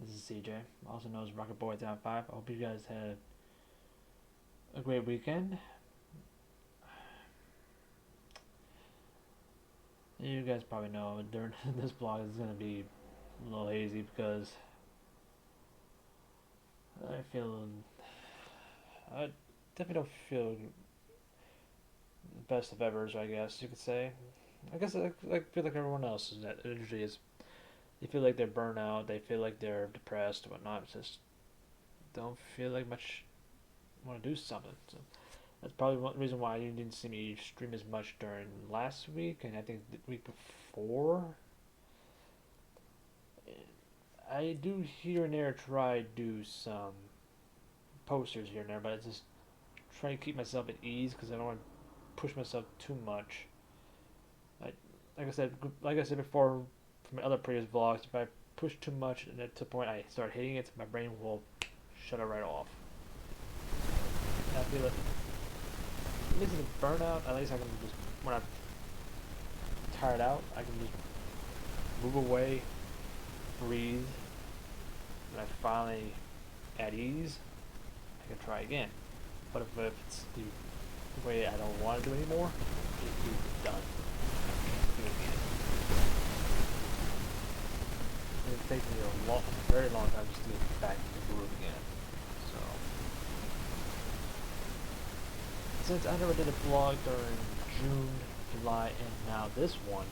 This is CJ, also known as Rocket Boy Down 5. I hope you guys had a great weekend. You guys probably know during this vlog is going to be a little hazy because I feel. I definitely don't feel the best of ever, I guess you could say. I guess I feel like everyone else is that energy is. They feel like they're burnout, they feel like they're depressed, whatnot. Just don't feel like much want to do something. So that's probably one reason why you didn't see me stream as much during last week and I think the week before. I do here and there try to do some posters here and there, but I just try to keep myself at ease because I don't want to push myself too much. I, like I said, before from my other previous vlogs, if I push too much and to the point I start hating it, my brain will shut it right off. And I feel like at least in the burnout, at least I can just when I'm tired out, I can just move away, breathe. When I finally at ease, I can try again. But if it's the way I don't want to do anymore, it's done. I can't do it again. And it takes me a very long time just to get back in the groove again. So, since I never did a vlog during June, July, and now this one,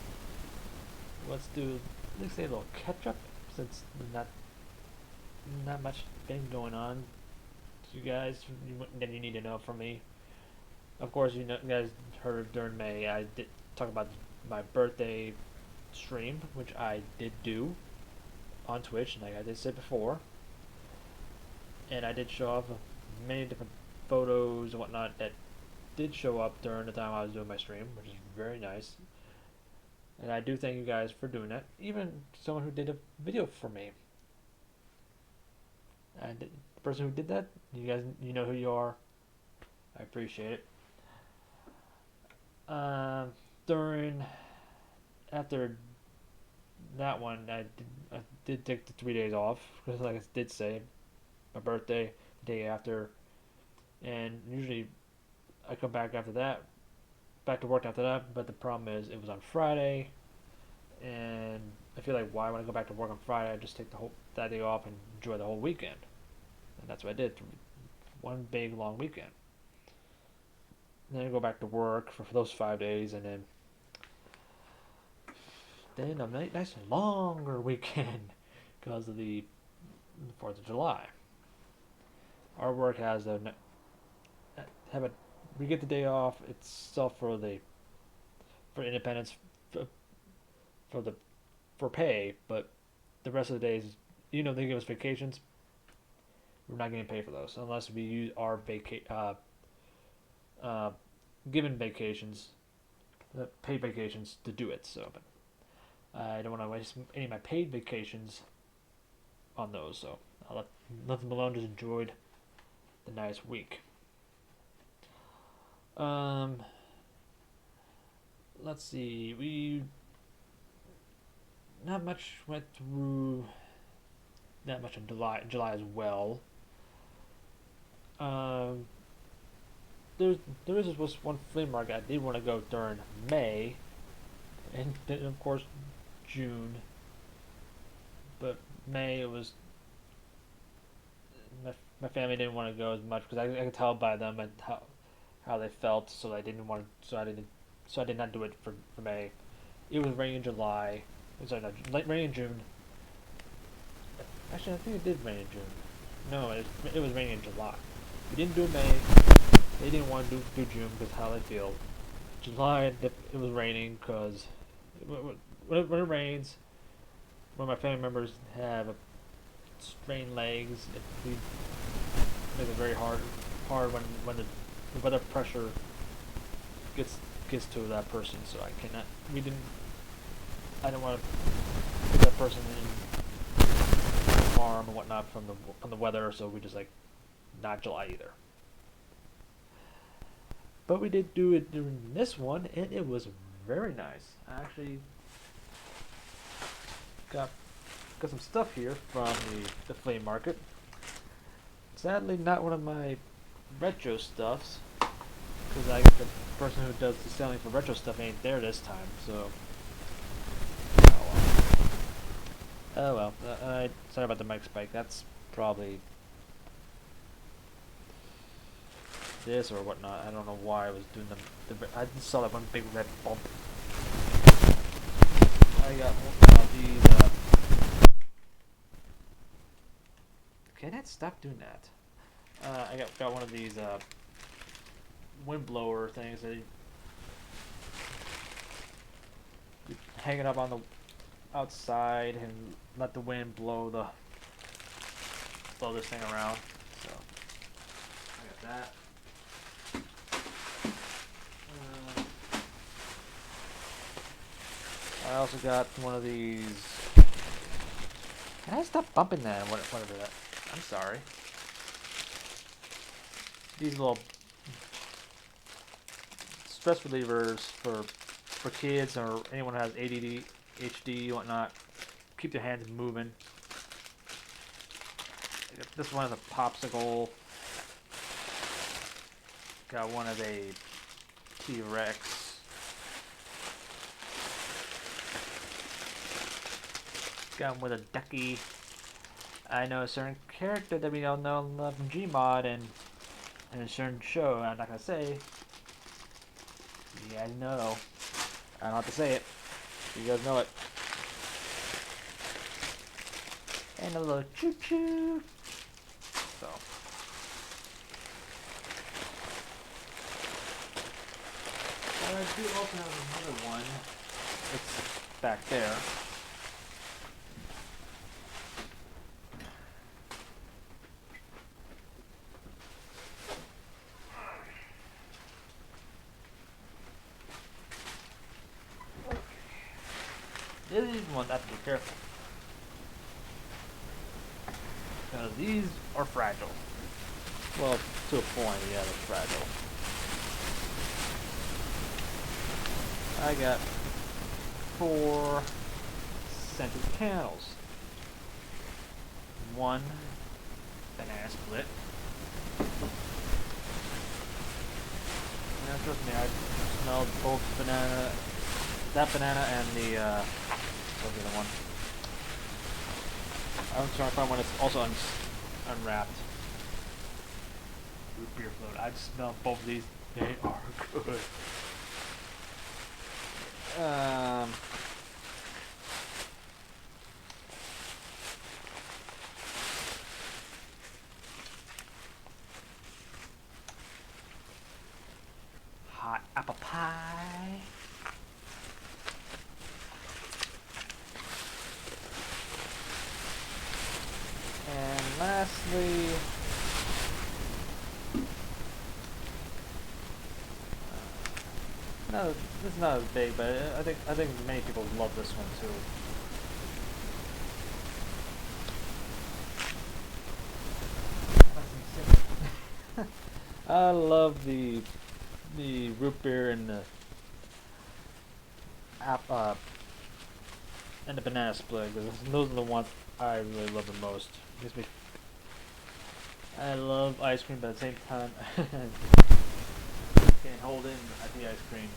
let's say a little catch up since not much been going on. You guys that you need to know from me. Of course, you guys heard during May I did talk about my birthday stream, which I did do on Twitch, like I did say before, and I did show off many different photos and whatnot that did show up during the time I was doing my stream, which is very nice. And I do thank you guys for doing that. Even someone who did a video for me. And the person who did that, you guys, you know who you are. I appreciate it. After that one, I did take the 3 days off because, like I did say, my birthday, the day after, and usually I come back after that, back to work after that. But the problem is, it was on Friday, and I feel like why when I go back to work on Friday, I just take that day off and enjoy the whole weekend, and that's what I did. One big long weekend. And then I go back to work for those 5 days, and then a nice longer weekend because of the 4th of July. Our work has we get the day off itself for independence for pay, but the rest of the days, they give us vacations. We're not getting paid for those unless we use our given vacations, paid vacations to do it. So, but I don't want to waste any of my paid vacations on those. So I'll let them alone. Just enjoyed the nice week. Let's see. We not much went through that much in July as well. There was one flea market I did want to go during May, and then of course June. But May it was my family didn't want to go as much because I could tell by them and how they felt, so I didn't want to, so I did not do it for May. It was raining in July. Sorry, no, raining in June. Actually, I think it did rain in June. No, it was raining in July. We didn't do May. They didn't want to do June because how they feel. July, it was raining because when it rains, when my family members have strained legs, it makes it very hard when the weather pressure gets to that person. So I didn't want to put that person in harm and whatnot from the weather. So we just not July either. But we did do it during this one, and it was very nice. I actually got got some stuff here from the flea market. Sadly, not one of my retro stuffs, because I guess the person who does the selling for retro stuff ain't there this time. So, oh well. Sorry about the mic spike. That's probably this or whatnot. I don't know why I was doing I just saw that one big red bump. I got one of these. Can it stop doing that? I got one of these wind blower things that you hang it up on the outside and let the wind blow this thing around. So I got that. I also got one of these. Can I stop bumping that? Whatever that. I'm sorry. These little stress relievers for kids or anyone who has ADD, HD, whatnot. Keep their hands moving. This one is a popsicle. Got one of a T-Rex. Got one with a ducky. I know a certain character that we all know and love from Gmod and a certain show. I'm not gonna say. You guys know. I don't have to say it. You guys know it. And a little choo-choo. So. I do also have another one. It's back there. These ones have to be careful. Because these are fragile. Well, to a point, yeah, they're fragile. I got 4 scented candles. 1 banana split. Now, trust me, I smelled both banana, that banana and the, what's the other one? I'm trying to find one that's also unwrapped. Root beer float. I smell both of these. They are good. Hot apple pie. And lastly, no, this is not as big, but I think many people love this one too. I love the root beer and the and the banana split, because those are the ones I really love the most. I love ice cream, but at the same time, can't hold in the ice cream.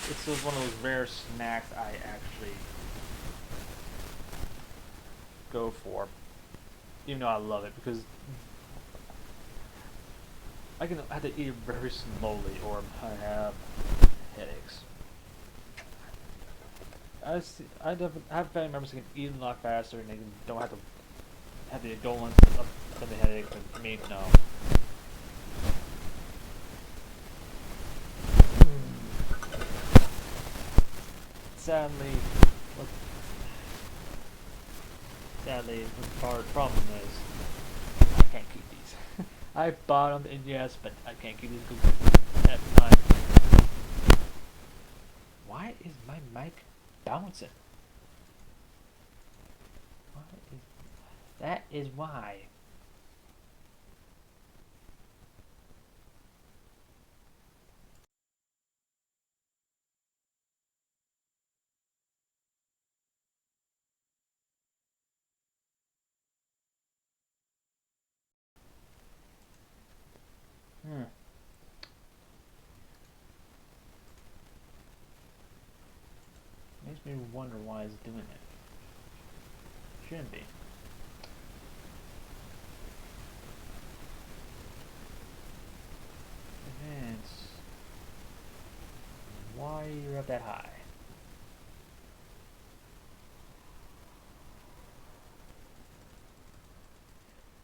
It's just one of those rare snacks I actually go for, even though I love it, because I have to eat it very slowly, or I have headaches. I have family members who can eat a lot faster, and they don't have the indolence of the headache. But for me, no. Sadly, the hard problem is I can't keep these. I bought them, yes, but I can't keep these at the time. Why is my mic bouncing? That is why. You wonder why it's doing it. Shouldn't be. Advance. Why you're up that high?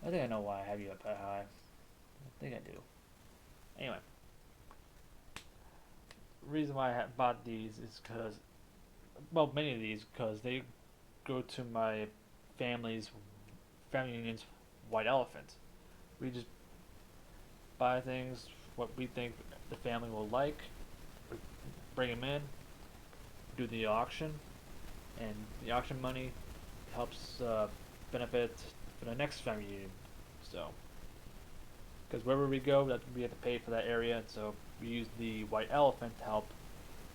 I think I know why I have you up that high. I think I do. Anyway, the reason why I bought these is because, well, many of these because they go to my family union's white elephant. We just buy things what we think the family will like, bring them in, do the auction, and the auction money helps benefit for the next family union. So, because wherever we go, that we have to pay for that area, and so we use the white elephant to help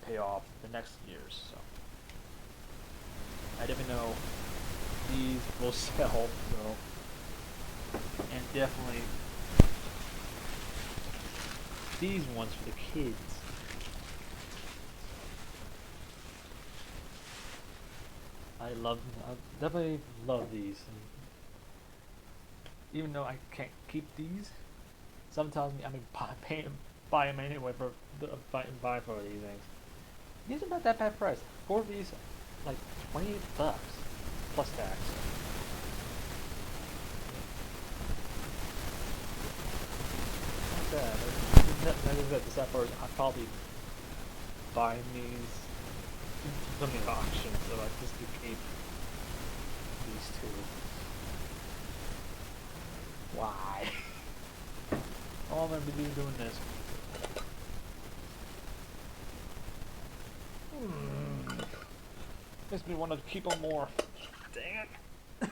pay off the next years. So, I didn't know these will sell, so, and definitely these ones for the kids. I definitely love these. And even though I can't keep these, sometimes I mean buy them anyway for buy for these things. These are not that bad price. 4 of these, like $28 plus tax. Not bad. The sad part is I probably buying these from the auction, so I just to keep these two. Why? Oh, I'm gonna be doing this. Makes me want to keep on more. Dang it.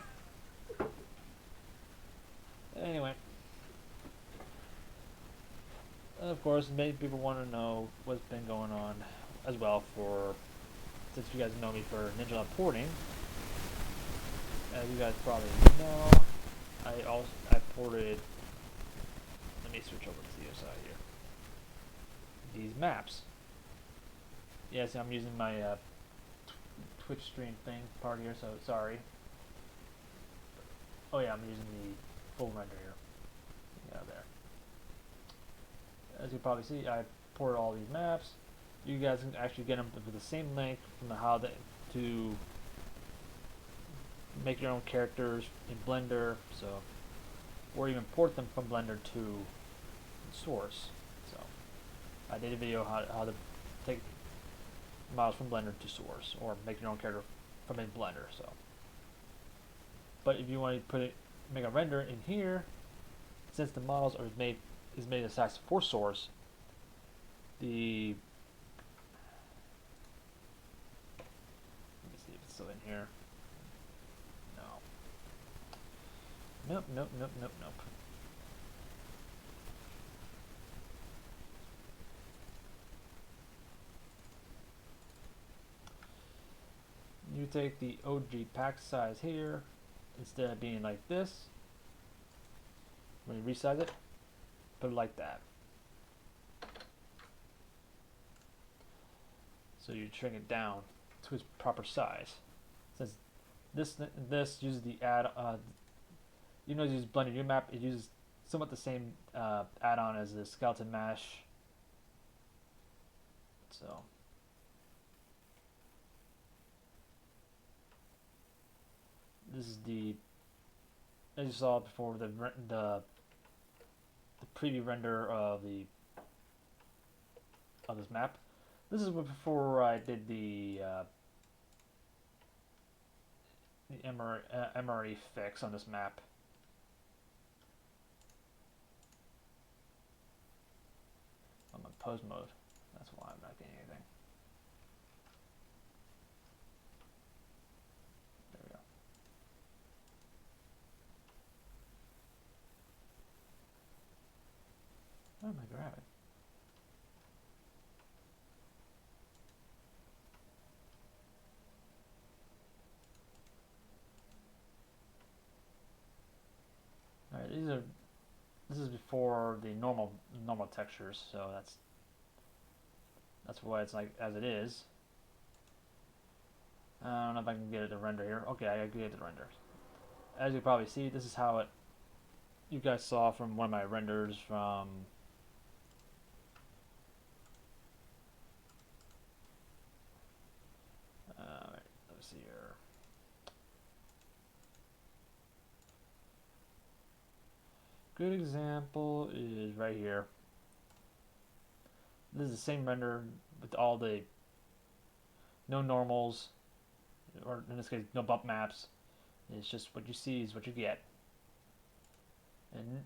Anyway. Of course, many people want to know what's been going on as well since you guys know me for Ninja porting. As you guys probably know, I ported, let me switch over to the other side here, these maps. Yes, I'm using my Twitch stream thing part here, so sorry. Oh yeah, I'm using the full render here. Yeah, there. As you probably see, I ported all these maps. You guys can actually get them with the same link from to make your own characters in Blender, so, or even port them from Blender to Source. So I did a video how to take models from Blender to Source, or make your own character from in Blender. So, but if you want to make a render in here, since the models are made a size for Source, let me see if it's still in here. No. Nope. You take the OG pack size here, instead of being like this, when you resize it, put it like that. So you shrink it down to its proper size. Since this uses the it uses Blender New Map, it uses somewhat the same add-on as the Skeleton Mesh. So this is as you saw before, the preview render of this map. This is before I did the MRE fix on this map. I'm in pose mode. That's why I'm not getting anything. There we go. Where am I grabbing? Alright, this is before the normal textures, so that's why it's like as it is. I don't know if I can get it to render here. Okay, I can get it to render. As you probably see, this is how it. You guys saw from one of my renders from. Let's see here. Good example is right here. This is the same render with all the no normals, or in this case, no bump maps. It's just what you see is what you get. And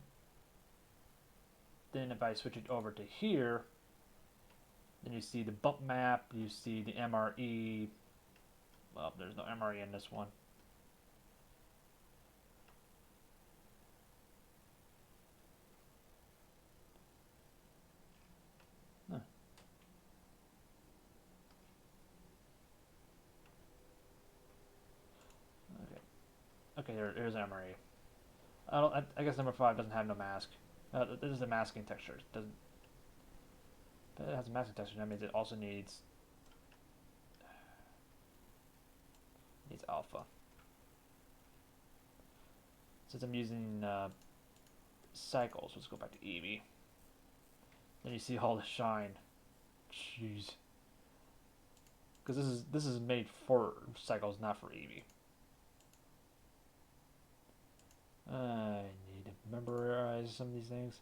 then if I switch it over to here, then you see the bump map, you see the MRE. Well, there's no MRE in this one. Huh. Okay, here's MRE. I guess number 5 doesn't have no mask. This is a masking texture. It doesn't. But it has a masking texture. That means it also needs alpha. Since I'm using cycles, let's go back to Eevee. Then you see all the shine. Jeez. Because this is made for cycles, not for Eevee. I need to memorize some of these things.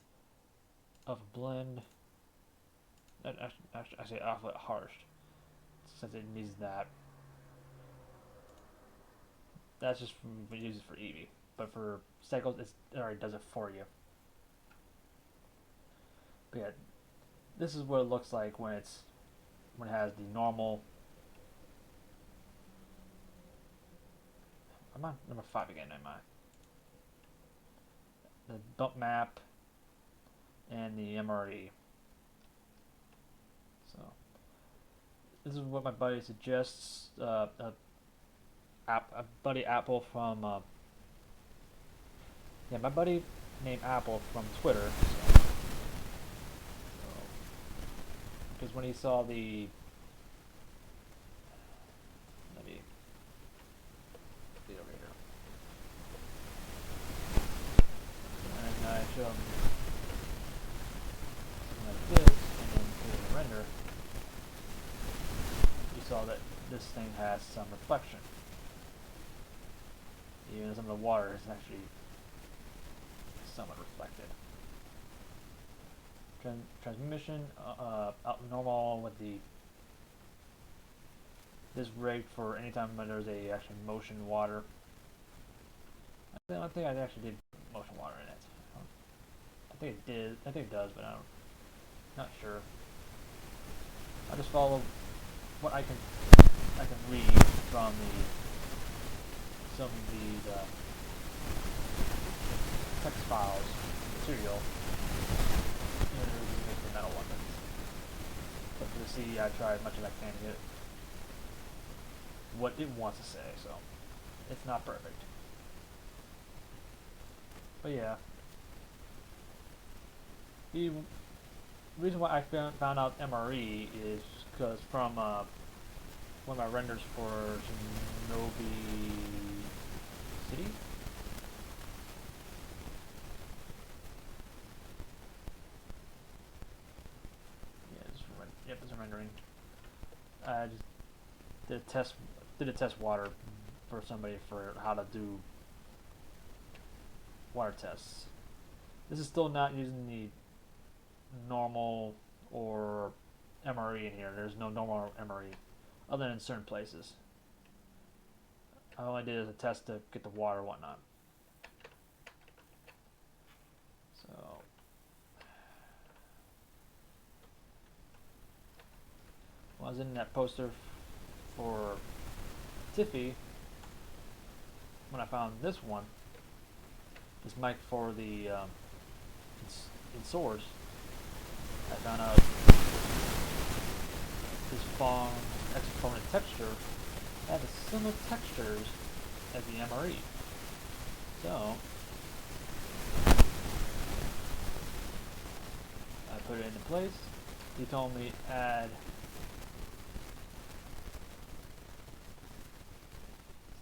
Alpha blend. I say alpha harsh, since it needs that. That's just we use it for Eevee, but for cycles, it already does it for you. But yeah, this is what it looks like when it has the normal. I'm on number 5 again, am I? The bump map and the MRE. So this is what my buddy suggests. A buddy Apple from my buddy named Apple from Twitter. Because when he saw the I show them like this, and then to the render, you saw that this thing has some reflection. Even some of the water is actually somewhat reflected. Transmission, normal with this rigged for anytime when there's a actually motion water. I don't think I actually did motion water in it. I think it did. I think it does, but not sure. I just follow what I can read from some of these text files, material. The metal one, but for the CD, I try as much as I can to get what it wants to say. So it's not perfect, but yeah. The reason why I found out MRE is because from one of my renders for Shinobi City. Yep, it's a rendering. I just did a test water for somebody for how to do water tests. This is still not using the normal or MRE in here. There's no normal MRE other than in certain places. I only did it as a test to get the water and whatnot. So when I was in that poster for Tiffy, when I found this mic for the in Source, I found out this Fong exponent texture had similar textures as the MRE. So I put it into place. He told me add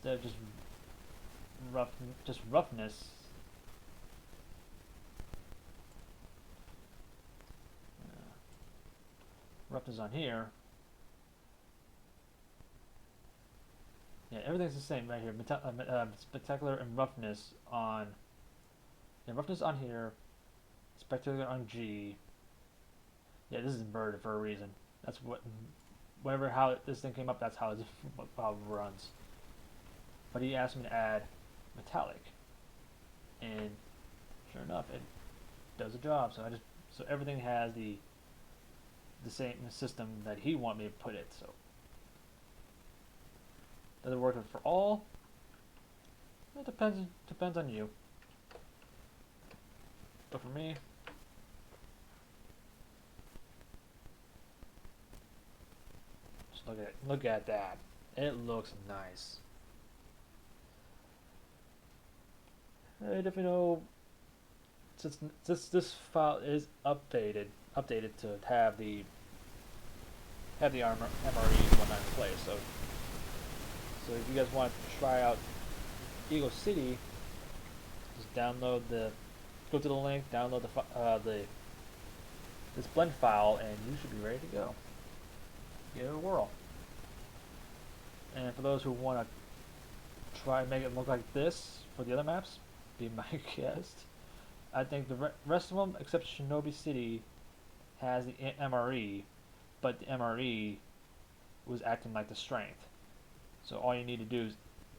instead of just roughness. Roughness on here. Yeah, everything's the same right here. Spectacular and roughness on. Yeah, roughness on here. Spectacular on G. Yeah, this is inverted for a reason. That's what. Whatever how this thing came up, that's how how it runs. But he asked me to add metallic, and sure enough, it does the job. So everything has the same system that he wanted me to put it. So does it work for all? It depends on you. But for me, just look at that. It looks nice. I definitely know since this file is updated to have the MRE and whatnot in place. So if you guys want to try out Eagle City, just go to the link, download this blend file, and you should be ready to go. Give it a whirl. And for those who want to try and make it look like this for the other maps, be my guest. I think the rest of them, except Shinobi City, has the MRE, but the MRE was acting like the strength. So all you need to do is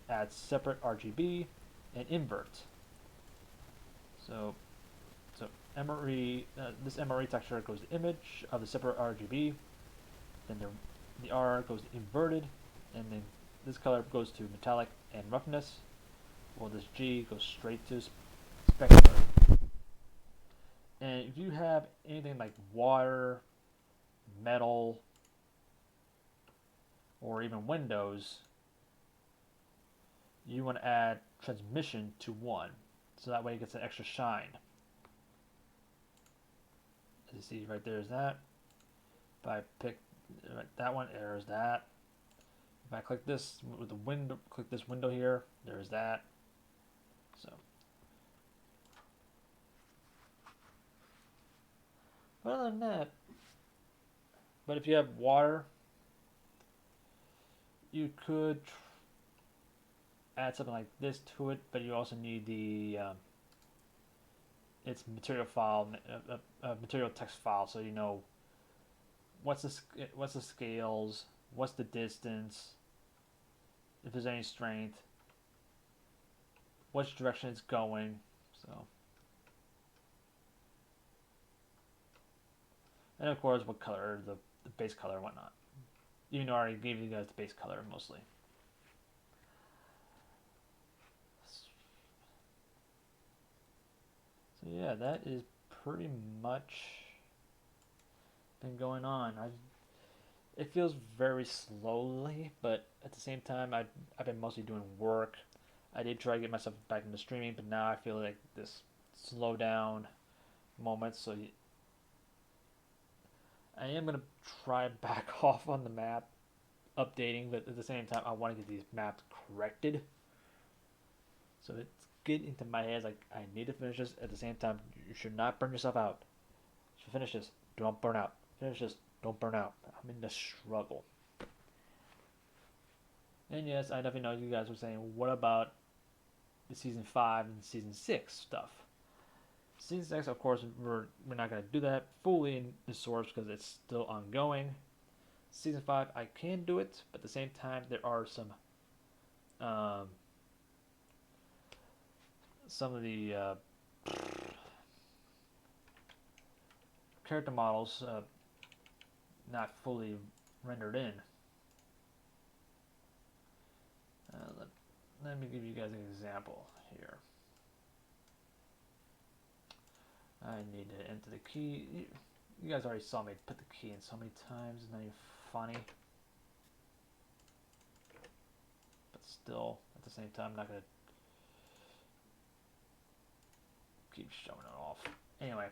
add separate RGB and invert. So MRE, this MRE texture goes to image of the separate RGB, then the R goes to inverted, and then this color goes to metallic and roughness. Well, this G goes straight to specular. And if you have anything like water, metal, or even windows, you want to add transmission to 1, so that way it gets an extra shine. As you see right there is that. If I pick that one, there's that. If I click this with the window, click this window here, there's that. So, but other than that, but if you have water, you could add something like this to it, but you also need the its material file, material text file, so you know what's the scales, what's the distance, if there's any strength, which direction it's going. So, and of course, what color, the base color and whatnot. Even though I already gave you guys the base color mostly. So yeah, that is pretty much been going on. It feels very slowly, but at the same time, I've been mostly doing work. I did try to get myself back into streaming, but now I feel like this slow down moment. So I am gonna try back off on the map updating, but at the same time, I want to get these maps corrected. So it's getting into my head like I need to finish this. At the same time, you should not burn yourself out. So finish this. Don't burn out. Finish this. Don't burn out. I'm in the struggle. And yes, I definitely know you guys were saying, what about the season 5 and season 6 stuff? Season 6, of course, we're not going to do that fully in the source because it's still ongoing. Season 5, I can do it, but at the same time, there are some of the character models not fully rendered in. Let me give you guys an example here. I need to enter the key. You guys already saw me put the key in so many times. It's not even funny. But still, at the same time, I'm not going to keep showing it off. Anyway.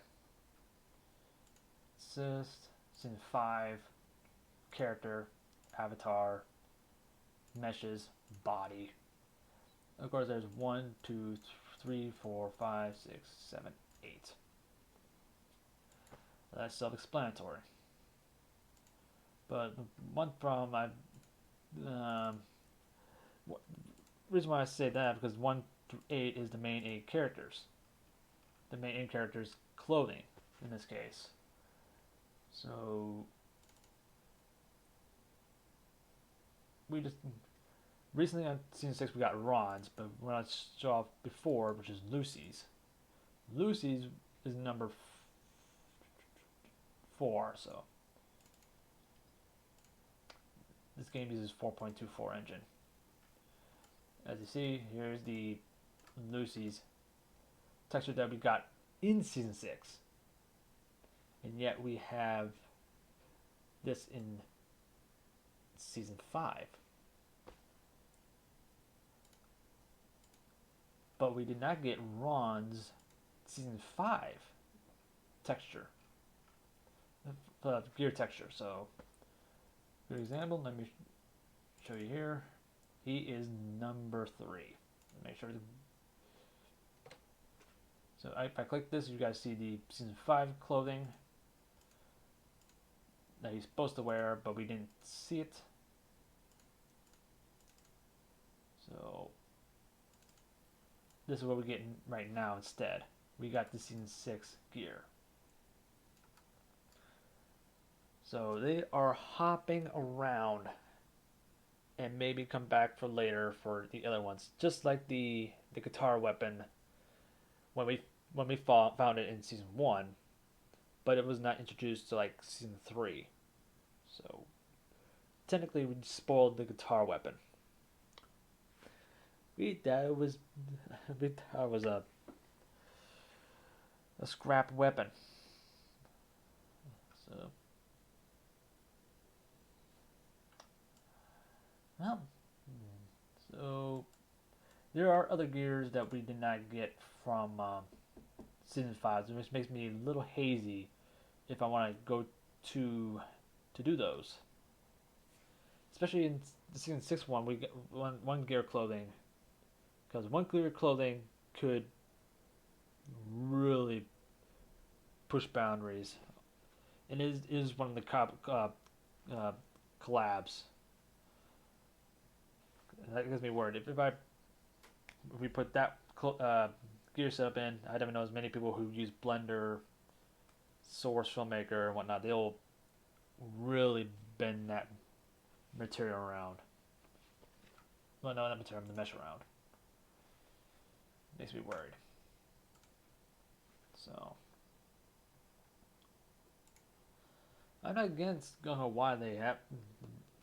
Assist, season 5, character, avatar, meshes, body. Of course, there's 1, 2, 3, 4, 5, 6, 7, 8. That's self-explanatory. But the one problem um, reason why I say that because 1 through 8 is the main 8 characters. The main 8 characters' clothing in this case. So we just recently on season 6 we got Ron's, but when I saw off before, which is Lucy's. Lucy's is number 4, so this game uses 4.24 engine. As you see, here's the Lucy's texture that we got in season 6, and yet we have this in season 5. But we did not get Ron's season 5 texture, the gear texture. So, for example, let me show you here. He is number 3. Make sure. So if I click this, you guys see the season 5 clothing that he's supposed to wear, but we didn't see it. So this is what we're getting right now instead. We got the season 6 gear. So they are hopping around and maybe come back for later for the other ones. Just like the guitar weapon when we found it in season 1, but it was not introduced to like season 3. So technically we spoiled the guitar weapon. That was a scrap weapon. So well, so there are other gears that we did not get from season 5, which makes me a little hazy if I want to go to do those. Especially in the season 6 one, we get one gear clothing, because one gear clothing could really push boundaries, and it is one of the collabs. That gets me worried. If we put that gear setup in, I don't know as many people who use Blender, Source Filmmaker, and whatnot. They'll really bend that material around. Well, no, not material, the mesh around. Makes me worried. So I'm not against. Don't know why they have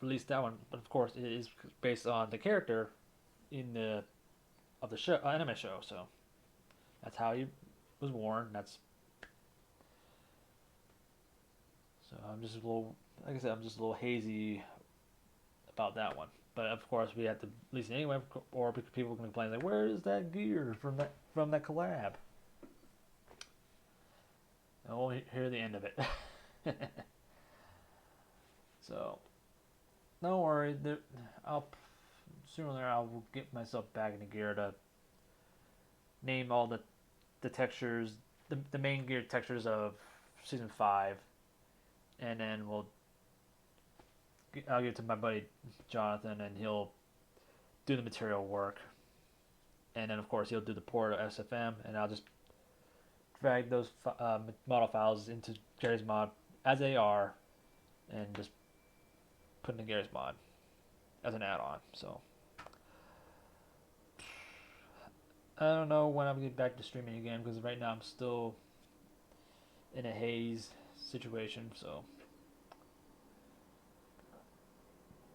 released that one, but of course it is based on the character in the of the show, anime show. So that's how he was worn. That's so I'm just a little, like I said, I'm just a little hazy about that one. But of course we have to release it anyway, or people can complain like, "Where is that gear from that collab?" I won't hear the end of it. So don't worry, I'll sooner or later I will get myself back into gear to name all the textures, the main gear textures of season 5, and then I'll give it to my buddy Jonathan, and he'll do the material work, and then of course he'll do the port of SFM, and I'll just drag those model files into Gary's mod as they are, and just put in Gary's mod as an add-on. So I don't know when I'm getting back to streaming again, because right now I'm still in a haze situation. So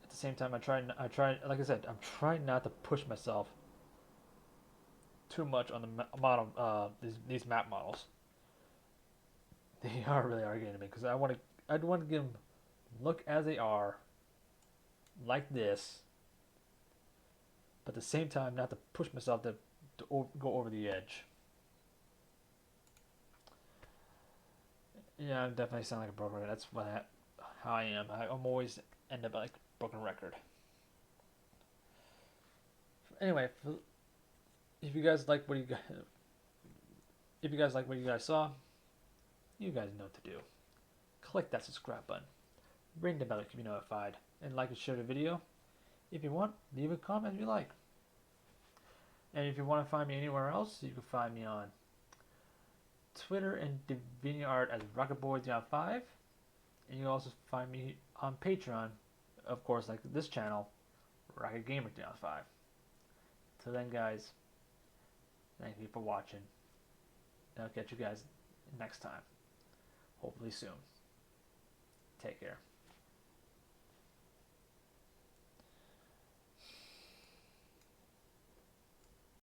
at the same time, I try, like I said, I'm trying not to push myself too much on the model, these map models. They really are getting to me, because I want to get them look as they are, like this, but at the same time not to push myself to go over the edge. Yeah, I definitely sound like a broken record. That's how I am. I'm always end up like broken record. Anyway, If you guys like what you guys, if you guys like what you guys saw, you guys know what to do. Click that subscribe button, ring the bell to keep you notified, and like and share the video. If you want, leave a comment if you like. And if you want to find me anywhere else, you can find me on Twitter and DeviantArt as RocketBoy5, and you can also find me on Patreon, of course, like this channel, Rocket Gamer 5. Till then, guys, thank you for watching. And I'll catch you guys next time, hopefully soon. Take care.